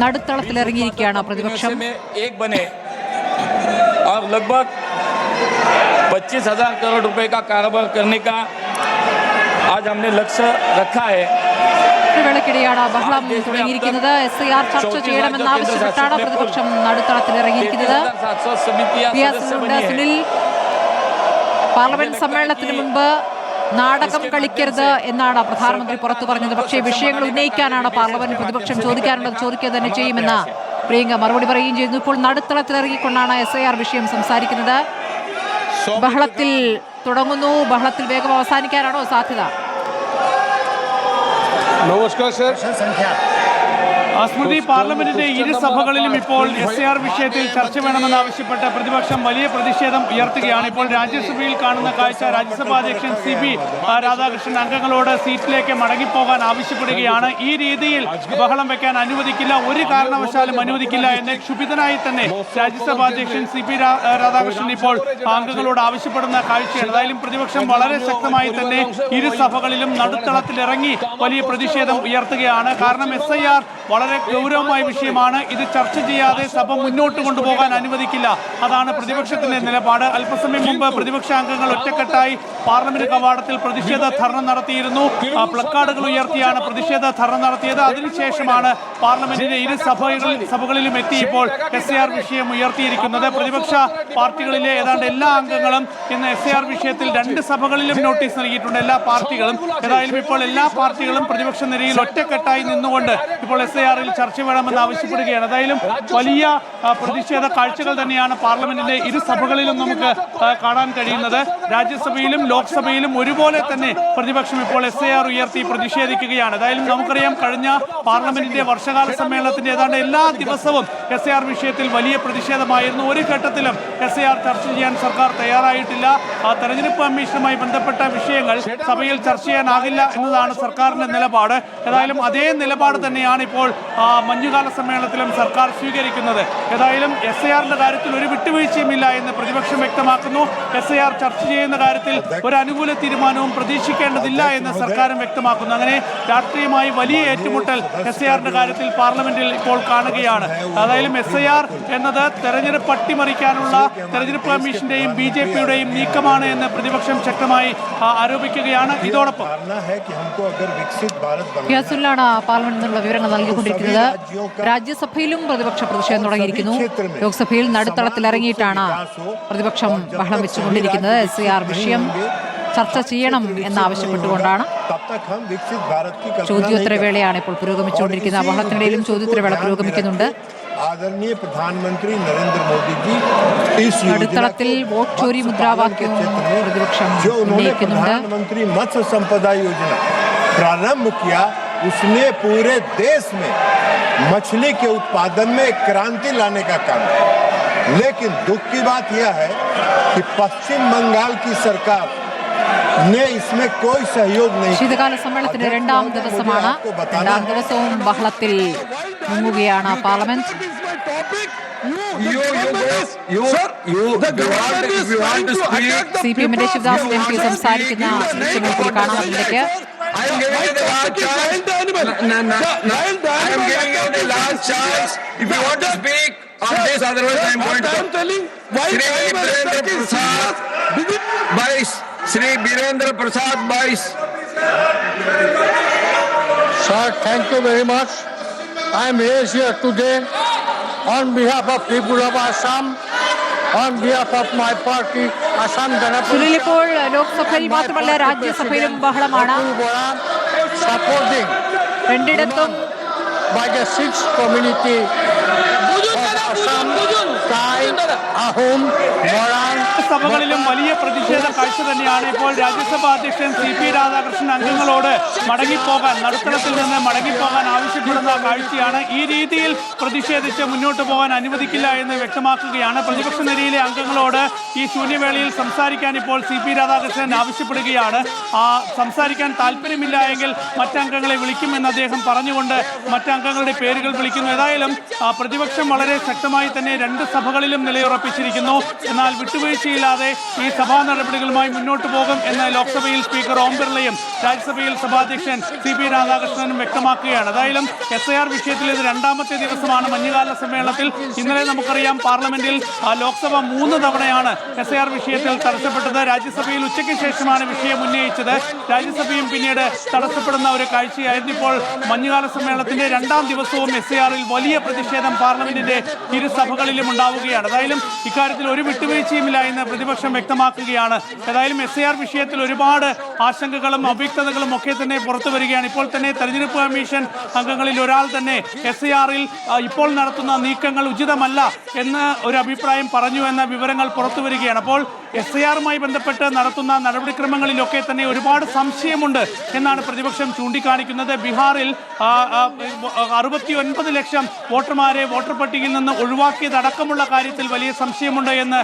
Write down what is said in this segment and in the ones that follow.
നടുത്തളത്തിലിറങ്ങിയിരിക്കുകയാണ് പ്രതിപക്ഷം. और लगभग 25,000 करोड़ रुपए का कारोबार करने का आज हमने लक्ष्य रखा है. വേളക്കിടെയാണ് ബഹളം തുടങ്ങിയിരിക്കുന്നത്. SIR ചർച്ച ചെയ്യണമെന്നാവശ്യപ്പെട്ടാണ് പ്രതിപക്ഷം നടുത്തളത്തിലിറങ്ങിയിരിക്കുന്നത്. സുനിൽ, പാർലമെന്റ് സമ്മേളനത്തിന് മുൻപ് നാടകം കളിക്കരുത് എന്നാണ് പ്രധാനമന്ത്രി പുറത്തു പറഞ്ഞത്. പക്ഷേ വിഷയങ്ങൾ ഉന്നയിക്കാനാണ് പാർലമെന്റ് പ്രതിപക്ഷം ചോദിക്കാനുള്ളത് ചോദിക്കുക തന്നെ ചെയ്യുമെന്ന് പ്രിയങ്ക മറുപടി പറയുകയും ചെയ്യുന്നു. ഇപ്പോൾ നടുത്തളത്തിലിറങ്ങിക്കൊണ്ടാണ് SIR വിഷയം സംസാരിക്കുന്നത്. ബഹളത്തിൽ തുടങ്ങുന്നു. ബഹളത്തിൽ വേഗം അവസാനിക്കാനാണോ സാധ്യത? नमस्कार सर. സ്മൃതി, പാർലമെന്റിന്റെ ഇരു സഭകളിലും ഇപ്പോൾ SIR വിഷയത്തിൽ ചർച്ച വേണമെന്നാവശ്യപ്പെട്ട് പ്രതിപക്ഷം വലിയ പ്രതിഷേധം ഉയർത്തുകയാണ്. ഇപ്പോൾ രാജ്യസഭയിൽ കാണുന്ന കാഴ്ച, രാജ്യസഭാ അധ്യക്ഷൻ CP രാധാകൃഷ്ണൻ അംഗങ്ങളോട് സീറ്റിലേക്ക് മടങ്ങിപ്പോകാൻ ആവശ്യപ്പെടുകയാണ്. ഈ രീതിയിൽ ബഹളം വെക്കാൻ അനുവദിക്കില്ല, ഒരു കാരണവശാലും അനുവദിക്കില്ല എന്ന് ക്ഷുഭിതനായി തന്നെ രാജ്യസഭാ അധ്യക്ഷൻ CP രാധാകൃഷ്ണൻ ഇപ്പോൾ അംഗങ്ങളോട് ആവശ്യപ്പെടുന്ന കാഴ്ചയാണ്. ഏതായാലും പ്രതിപക്ഷം വളരെ ശക്തമായി തന്നെ ഇരു സഭകളിലും നടുത്തളത്തിലിറങ്ങി വലിയ പ്രതിഷേധം ഉയർത്തുകയാണ്. കാരണം SIR വളരെ ഗൗരവമായ വിഷയമാണ്. ഇത് ചർച്ച ചെയ്യാതെ സഭ മുന്നോട്ട് കൊണ്ടുപോകാൻ അനുവദിക്കില്ല. അതാണ് പ്രതിപക്ഷത്തിന്റെ നിലപാട്. അല്പസമയം മുമ്പ് പ്രതിപക്ഷ അംഗങ്ങൾ ഒറ്റക്കെട്ടായി പാർലമെന്റ് കവാടത്തിൽ പ്രതിഷേധ ധർണ നടത്തിയിരുന്നു. പ്ലക്കാർഡുകൾ ഉയർത്തിയാണ് പ്രതിഷേധ ധർണ നടത്തിയത്. അതിനുശേഷമാണ് പാർലമെന്റിന്റെ ഇരു സഭകളിലും എത്തി ഇപ്പോൾ SIR വിഷയം ഉയർത്തിയിരിക്കുന്നത്. പ്രതിപക്ഷ പാർട്ടികളിലെ ഏതാണ്ട് എല്ലാ അംഗങ്ങളും ഇന്ന് SIR വിഷയത്തിൽ രണ്ട് സഭകളിലും നോട്ടീസ് നൽകിയിട്ടുണ്ട്. എല്ലാ പാർട്ടികളും ഏതായാലും ഇപ്പോൾ എല്ലാ പാർട്ടികളും പ്രതിപക്ഷ നിരയിൽ ഒറ്റക്കെട്ടായി നിന്നുകൊണ്ട് ഇപ്പോൾ SIR-ൽ ചർച്ച വേണമെന്ന് ആവശ്യപ്പെടുകയാണ്. ഏതായാലും വലിയ പ്രതിഷേധ കാഴ്ചകൾ തന്നെയാണ് പാർലമെന്റിന്റെ ഇരു സഭകളിലും നമുക്ക് കാണാൻ കഴിയുന്നത്. രാജ്യസഭയിലും ലോക്സഭയിലും ഒരുപോലെ തന്നെ പ്രതിപക്ഷം ഇപ്പോൾ SIR ഉയർത്തി പ്രതിഷേധിക്കുകയാണ്. ഏതായാലും നമുക്കറിയാം, കഴിഞ്ഞ പാർലമെന്റിന്റെ വർഷകാല സമ്മേളനത്തിന്റെ ഏതാണ്ട് എല്ലാ ദിവസവും SIR വിഷയത്തിൽ വലിയ പ്രതിഷേധമായിരുന്നു. ഒരു ഘട്ടത്തിലും SIR ചർച്ച ചെയ്യാൻ സർക്കാർ തയ്യാറായിട്ടില്ല. തെരഞ്ഞെടുപ്പ് കമ്മീഷനുമായി ബന്ധപ്പെട്ട വിഷയങ്ങൾ സഭയിൽ ചർച്ച ചെയ്യാനാകില്ല എന്നതാണ് സർക്കാരിന്റെ നിലപാട്. ഏതായാലും അതേ നിലപാട് തന്നെയാണ് ഇപ്പോൾ മഞ്ഞുകാല സമ്മേളനത്തിലും സർക്കാർ സ്വീകരിക്കുന്നത്. ഏതായാലും SIR-ന്റെ കാര്യത്തിൽ ഒരു വിട്ടുവീഴ്ചയുമില്ല എന്ന് പ്രതിപക്ഷം വ്യക്തമാക്കുന്നു. SIR ചർച്ച ചെയ്യുന്ന കാര്യത്തിൽ ഒരു അനുകൂല തീരുമാനവും പ്രതീക്ഷിക്കേണ്ടതില്ല എന്ന് സർക്കാരും വ്യക്തമാക്കുന്നു. അങ്ങനെ രാഷ്ട്രീയമായി വലിയ ഏറ്റുമുട്ടൽ SIR-ന്റെ കാര്യത്തിൽ പാർലമെന്റിൽ ഇപ്പോൾ കാണുകയാണ്. ഏതായാലും SIR എന്നത് തെരഞ്ഞെടുപ്പ് അട്ടിമറിക്കാനുള്ള തെരഞ്ഞെടുപ്പ് കമ്മീഷന്റെയും BJP-യുടെയും നീക്കമാണ് എന്ന് പ്രതിപക്ഷം ശക്തമായി ആരോപിക്കുകയാണ്. ഇതോടൊപ്പം പാർലമെന്റിൽ നിന്നുള്ള വിവരങ്ങൾ നൽകിക്കൊണ്ടിരിക്കുന്നത്. രാജ്യസഭയിലും പ്രതിപക്ഷ പ്രതിഷേധം തുടങ്ങിയിരിക്കുന്നു. ലോക്സഭയിൽ നടുത്തളത്തിലിറങ്ങിയിട്ടാണ് പ്രതിപക്ഷം ബഹളം വെച്ചുകൊണ്ടിരിക്കുന്നത്. SIR വിഷയം ചർച്ച ചെയ്യണം എന്നാവശ്യപ്പെട്ടുകൊണ്ടാണ്. ചോദ്യോത്തരവേളയാണ് ഇപ്പോൾ പുരോഗമിച്ചുകൊണ്ടിരിക്കുന്നത്. ബഹളത്തിനിടയിലും ചോദ്യോത്തരവേള പുരോഗമിക്കുന്നുണ്ട്. आदरणीय प्रधानमंत्री नरेंद्र मोदी जी इस നടുത്തളത്തിൽ വോട്ട് ചോരി മുദ്രാവാക്യവും പ്രതിപക്ഷം जो उन्होंने ഉന്നയിക്കുന്നുണ്ട്. प्रधानमंत्री मत्स्य संपदा योजना प्रारंभ किया, उसने पूरे देश में मछली के उत्पादन में क्रांति लाने का काम किया. लेकिन दुख की बात यह है कि पश्चिम बंगाल की सरकार ने इसमें कोई सहयोग नहीं. ശീതകാല സമ്മേളനത്തിന്റെ രണ്ടാം ദിവസമാണ്. രണ്ടാം ദിവസവും ബഹളത്തിൽ മുങ്ങുകയാണ് പാർലമെന്റ്. CPM-ന്റെ ശിവദാസ് MP സംസാരിക്കുന്ന ദൃശ്യങ്ങൾ കൂടി കാണാം. അതിലേക്ക് Shri Birendra Prasad Bais. Sir, thank you very much. I am here today on behalf of people of Assam, on behalf of my party, Assam Ganapati. Sunil, ഇപ്പോൾ ലോക്സഭയിൽ മാത്രമല്ല രാജ്യസഭയിലും ബഹളമാണ്. Supporting രണ്ടിടത്തും by the sixth community Assam, Thai, Ahom, Moran. സഭകളിലും വലിയ പ്രതിഷേധ കാഴ്ച തന്നെയാണ്. ഇപ്പോൾ രാജ്യസഭാ അധ്യക്ഷൻ CP രാധാകൃഷ്ണൻ അംഗങ്ങളോട് മടങ്ങിപ്പോകാൻ, നടുത്തളത്തിൽ നിന്ന് മടങ്ങിപ്പോകാൻ ആവശ്യപ്പെടുന്ന കാഴ്ചയാണ്. ഈ രീതിയിൽ പ്രതിഷേധിച്ച് മുന്നോട്ട് പോകാൻ അനുവദിക്കില്ല എന്ന് വ്യക്തമാക്കുകയാണ്. പ്രതിപക്ഷ നിരയിലെ അംഗങ്ങളോട് ഈ ശൂന്യവേളയിൽ സംസാരിക്കാൻ ഇപ്പോൾ CP രാധാകൃഷ്ണൻ ആവശ്യപ്പെടുകയാണ്. സംസാരിക്കാൻ താല്പര്യമില്ല എങ്കിൽ മറ്റംഗങ്ങളെ വിളിക്കുമെന്ന് അദ്ദേഹം പറഞ്ഞുകൊണ്ട് മറ്റംഗങ്ങളുടെ പേരുകൾ വിളിക്കുന്നു. ഏതായാലും പ്രതിപക്ഷം വളരെ ശക്തമായി തന്നെ രണ്ട് സഭകളിലും നിലയുറപ്പിച്ചിരിക്കുന്നു. എന്നാൽ വിട്ടുവീഴ്ചയില്ലാതെ ഈ സഭാ നടപടികളുമായി മുന്നോട്ട് പോകും എന്ന് ലോക്സഭയിൽ സ്പീക്കർ ഓം ബിർളയും രാജ്യസഭയിൽ സഭാധ്യക്ഷൻ CP രാധാകൃഷ്ണനും വ്യക്തമാക്കുകയാണ്. ഏതായാലും SIR വിഷയത്തിൽ ഇത് രണ്ടാമത്തെ ദിവസമാണ് മഞ്ഞുകാല സമ്മേളനത്തിൽ. ഇന്നലെ നമുക്കറിയാം പാർലമെന്റിൽ ലോക്സഭ 3 തവണയാണ് SIR വിഷയത്തിൽ തടസ്സപ്പെട്ടത്. രാജ്യസഭയിൽ ഉച്ചയ്ക്ക് ശേഷമാണ് വിഷയം ഉന്നയിച്ചത്. രാജ്യസഭയും പിന്നീട് തടസ്സപ്പെടുന്ന ഒരു കാഴ്ചയായിരുന്നു. ഇപ്പോൾ മഞ്ഞുകാല സമ്മേളനത്തിന്റെ രണ്ടാം ദിവസവും SIR-ൽ വലിയ പ്രതിഷേധം പാർലമെന്റിന്റെ ഇരു സഭകളിലും ഉണ്ടാവുകയാണ്. ഏതായാലും ഇക്കാര്യത്തിൽ ഒരു വിട്ടുവീഴ്ചയുമില്ല എന്ന് പ്രതിപക്ഷം വ്യക്തമാക്കുകയാണ്. ഏതായാലും SIR വിഷയത്തിൽ ഒരുപാട് ആശങ്കകളും അവ്യക്തതകളും ഒക്കെ തന്നെ പുറത്തു വരികയാണ്. ഇപ്പോൾ തന്നെ തെരഞ്ഞെടുപ്പ് കമ്മീഷൻ അംഗങ്ങളിൽ ഒരാൾ തന്നെ SIR-ൽ ഇപ്പോൾ നടത്തുന്ന നീക്കങ്ങൾ ഉചിതമല്ല എന്ന് ഒരു അഭിപ്രായം പറഞ്ഞു എന്ന വിവരങ്ങൾ പുറത്തു വരികയാണ്. അപ്പോൾ SIR-മായി ബന്ധപ്പെട്ട് നടത്തുന്ന നടപടിക്രമങ്ങളിലൊക്കെ തന്നെ ഒരുപാട് സംശയമുണ്ട് എന്നാണ് പ്രതിപക്ഷം ചൂണ്ടിക്കാണിക്കുന്നത്. ബീഹാറിൽ 69 ലക്ഷം വോട്ടർമാരെ വോട്ടർ പട്ടികയിൽ നിന്ന് ഒഴിവാക്കിയതടക്കമുള്ള കാര്യത്തിൽ വലിയ സംശയമുണ്ട് എന്ന്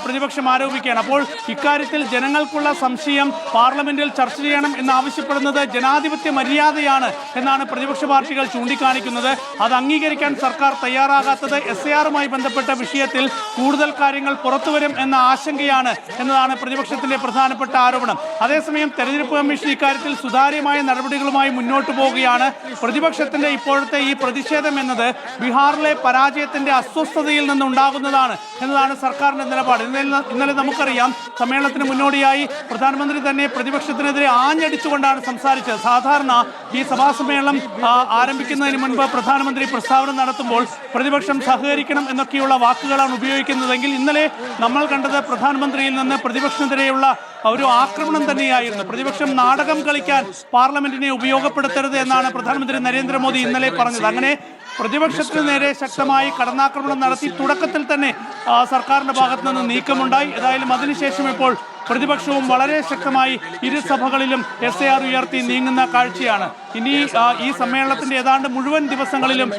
പ്രതിപക്ഷം ആരോപിക്കുകയാണ്. അപ്പോൾ ഇക്കാര്യത്തിൽ ജനങ്ങൾക്കുള്ള സംശയം പാർലമെന്റിൽ ചർച്ച ചെയ്യണം എന്നാവശ്യപ്പെടുന്നത് ജനാധിപത്യ മര്യാദയാണ് എന്നാണ് പ്രതിപക്ഷ പാർട്ടികൾ ചൂണ്ടിക്കാണിക്കുന്നത്. അത് അംഗീകരിക്കാൻ സർക്കാർ തയ്യാറാകാത്തത് SIR-മായി ബന്ധപ്പെട്ട വിഷയത്തിൽ കൂടുതൽ കാര്യങ്ങൾ പുറത്തുവരും എന്ന ആശങ്കയാണ് എന്നതാണ് പ്രതിപക്ഷത്തിന്റെ പ്രധാനപ്പെട്ട ആരോപണം. അതേസമയം തെരഞ്ഞെടുപ്പ് കമ്മീഷൻ ഇക്കാര്യത്തിൽ സുതാര്യമായ നടപടികളുമായി മുന്നോട്ട് പോവുകയാണ്. പ്രതിപക്ഷത്തിന്റെ ഇപ്പോഴത്തെ ഈ പ്രതിഷേധം എന്നത് ബീഹാറിലെ പരാജയത്തിന്റെ അസ്വസ്ഥതയിൽ നിന്നുണ്ടാകുന്നതാണ് എന്നതാണ് സർക്കാരിന്റെ നിലപാട്. ഇന്നലെ നമുക്കറിയാം സമ്മേളനത്തിന് മുന്നോടിയായി പ്രധാനമന്ത്രി തന്നെ പ്രതിപക്ഷത്തിനെതിരെ ആഞ്ഞടിച്ചുകൊണ്ടാണ് സംസാരിച്ചത്. സാധാരണ ഈ സഭാ സമ്മേളനം ആരംഭിക്കുന്നതിന് മുൻപ് പ്രധാനമന്ത്രി പ്രസ്താവന നടത്തുമ്പോൾ പ്രതിപക്ഷം സഹകരിക്കണം എന്നൊക്കെയുള്ള വാക്കുകളാണ് ഉപയോഗിക്കുന്നതെങ്കിൽ ഇന്നലെ നമ്മൾ കണ്ടത് പ്രധാനമന്ത്രിയിൽ നിന്ന് പ്രതിപക്ഷത്തിനെതിരെയുള്ള ഒരു ആക്രമണം തന്നെയായിരുന്നു. പ്രതിപക്ഷം നാടകം കളിക്കാൻ പാർലമെന്റിനെ ഉപയോഗപ്പെടുത്തരുത് എന്നാണ് പ്രധാനമന്ത്രി നരേന്ദ്രമോദി ഇന്നലെ പറഞ്ഞത്. അങ്ങനെ പ്രതിപക്ഷത്തിന് നേരെ ശക്തമായി കടന്നാക്രമണം നടത്തി തുടക്കത്തിൽ തന്നെ സർക്കാരിന്റെ ഭാഗത്തു നിന്ന് നീക്കമുണ്ടായി. ഏതായാലും അതിനുശേഷം ഇപ്പോൾ പ്രതിപക്ഷവും വളരെ ശക്തമായി ഇരു സഭകളിലും SIR ഉയർത്തി നീങ്ങുന്ന കാഴ്ചയാണ്. ഇനി ഈ സമ്മേളനത്തിന്റെ ഏതാണ്ട് മുഴുവൻ ദിവസങ്ങളിലും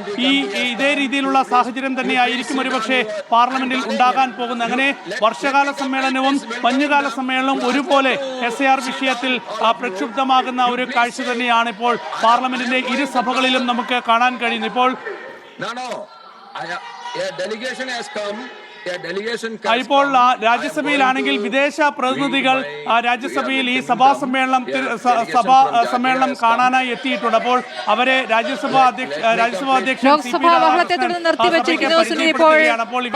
ഇതേ രീതിയിലുള്ള സാഹചര്യം തന്നെയായിരിക്കും ഒരുപക്ഷെ പാർലമെന്റിൽ ഉണ്ടാകാൻ പോകുന്നത്. അങ്ങനെ വർഷകാല സമ്മേളനവും മഞ്ഞുകാല സമ്മേളനവും ഒരുപോലെ SIR വിഷയത്തിൽ പ്രക്ഷുബ്ധമാകുന്ന ഒരു കാഴ്ച തന്നെയാണ് ഇപ്പോൾ പാർലമെന്റിന്റെ ഇരു സഭകളിലും നമുക്ക് കാണാൻ കഴിയുന്നത്. ഇപ്പോൾ ഇപ്പോൾ രാജ്യസഭയിലാണെങ്കിൽ വിദേശ പ്രതിനിധികൾ രാജ്യസഭയിൽ ഈ സഭാ സമ്മേളനം കാണാനായി എത്തിയിട്ടുണ്ട്. അപ്പോൾ അവരെ രാജ്യസഭാ അധ്യക്ഷൻ ലോക്സഭാ ബഹളത്തെ തുടർന്ന് നിർത്തിവെച്ചിരിക്കുന്നു. ഇപ്പോൾ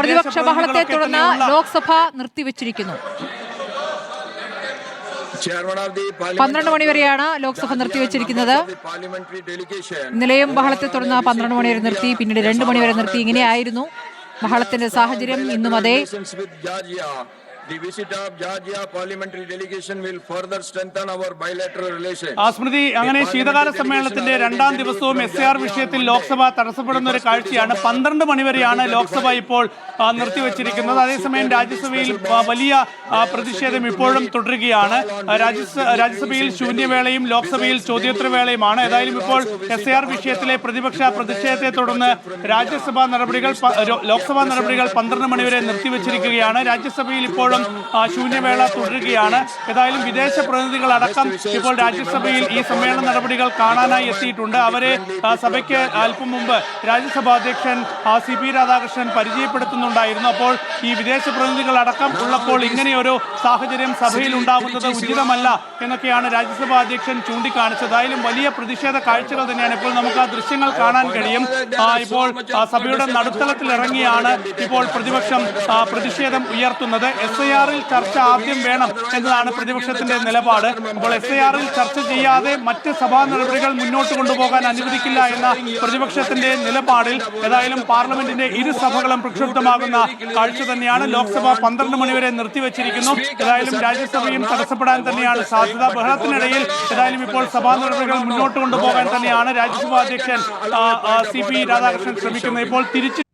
പ്രതിപക്ഷ ബഹളത്തെ തുടർന്ന് ലോക്സഭ നിർത്തിവെച്ചിരിക്കുന്നു. 12 മണി വരെയാണ് ലോക്സഭ നിർത്തിവെച്ചിരിക്കുന്നത്. ഇന്നലെയും ബഹളത്തെ തുടർന്ന് 12 മണി വരെ നിർത്തി, പിന്നീട് 2 മണി വരെ നിർത്തി. ഇങ്ങനെയായിരുന്നു ബഹളത്തിന്റെ സാഹചര്യം. ഇന്നും അതെ. സ്മൃതി, അങ്ങനെ ശീതകാല സമ്മേളനത്തിന്റെ രണ്ടാം ദിവസവും SIR വിഷയത്തിൽ ലോക്സഭ തടസ്സപ്പെടുന്ന ഒരു കാഴ്ചയാണ്. 12 മണി വരെയാണ് ലോക്സഭ ഇപ്പോൾ നിർത്തിവെച്ചിരിക്കുന്നത്. അതേസമയം രാജ്യസഭയിൽ വലിയ പ്രതിഷേധം ഇപ്പോഴും തുടരുകയാണ്. രാജ്യസഭയിൽ ശൂന്യവേളയും ലോക്സഭയിൽ ചോദ്യോത്തരവേളയുമാണ്. ഏതായാലും ഇപ്പോൾ SIR വിഷയത്തിലെ പ്രതിപക്ഷ പ്രതിഷേധത്തെ തുടർന്ന് ലോക്സഭാ നടപടികൾ 12 മണി വരെ നിർത്തിവെച്ചിരിക്കുകയാണ്. രാജ്യസഭയിൽ ഇപ്പോഴും ശൂന്യവേള തുടരുകയാണ്. ഏതായാലും വിദേശ പ്രതിനിധികൾ അടക്കം ഇപ്പോൾ രാജ്യസഭയിൽ ഈ സമ്മേളന നടപടികൾ കാണാനായി എത്തിയിട്ടുണ്ട്. അവരെ സഭയ്ക്ക് അല്പം മുമ്പ് രാജ്യസഭാ അധ്യക്ഷൻ CP രാധാകൃഷ്ണൻ പരിചയപ്പെടുത്തുന്നുണ്ടായിരുന്നു. അപ്പോൾ ഈ വിദേശ പ്രതിനിധികൾ അടക്കം ഉള്ളപ്പോൾ ഇങ്ങനെയൊരു സാഹചര്യം സഭയിൽ ഉണ്ടാകുന്നത് ഉചിതമല്ല എന്നൊക്കെയാണ് രാജ്യസഭാ അധ്യക്ഷൻ ചൂണ്ടിക്കാണിച്ചത്. ഏതായാലും വലിയ പ്രതിഷേധ കാഴ്ചകൾ തന്നെയാണ്. ഇപ്പോൾ നമുക്ക് ആ ദൃശ്യങ്ങൾ കാണാൻ കഴിയും. ഇപ്പോൾ സഭയുടെ നടുത്തളത്തിൽ ഇറങ്ങിയാണ് ഇപ്പോൾ പ്രതിപക്ഷം പ്രതിഷേധം ഉയർത്തുന്നത്. SIR-ൽ ചർച്ച ആദ്യം വേണം എന്നതാണ് പ്രതിപക്ഷത്തിന്റെ നിലപാട്. അപ്പോൾ SIR-ൽ ചർച്ച ചെയ്യാതെ മറ്റ് സഭാ നടപടികൾ മുന്നോട്ട് കൊണ്ടുപോകാൻ അനുവദിക്കില്ല എന്ന പ്രതിപക്ഷത്തിന്റെ നിലപാടിൽ ഏതായാലും പാർലമെന്റിന്റെ ഇരു സഭകളും പ്രക്ഷുബ്ധമാകുന്ന കാഴ്ച തന്നെയാണ്. ലോക്സഭ 12 മണി വരെ നിർത്തിവെച്ചിരിക്കുന്നു. ഏതായാലും രാജ്യസഭയും തടസ്സപ്പെടാൻ തന്നെയാണ് സാധ്യത. ബഹളത്തിനിടയിൽ ഏതായാലും ഇപ്പോൾ സഭാ നടപടികൾ മുന്നോട്ട് കൊണ്ടുപോകാൻ തന്നെയാണ് രാജ്യസഭാ അധ്യക്ഷൻ CP രാധാകൃഷ്ണൻ ശ്രമിക്കുന്നത്. ഇപ്പോൾ തിരിച്ചു